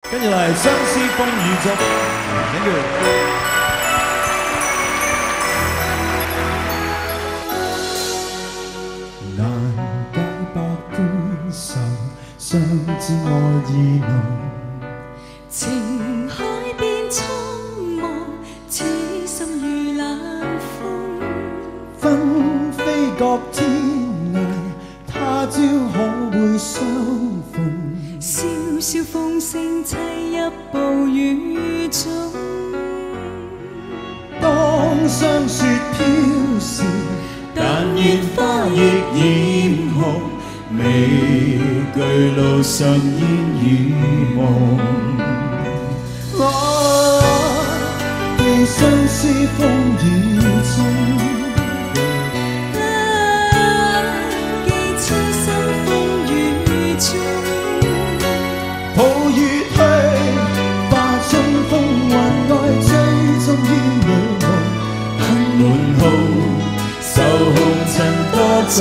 跟住嚟相思風雨中 ，thank you。難解百般愁，相知愛意濃。情海變蒼茫，此心如冷風。紛飛各天涯，他朝可會相逢？笑笑鳳聲棲入暴雨中。當霜雪飄時，但願花亦染紅，未懼路上煙雨夢。寄相思風雨中。抱與推，化春風雲外，追蹤於美夢。恨滿號，愁紅塵多阻。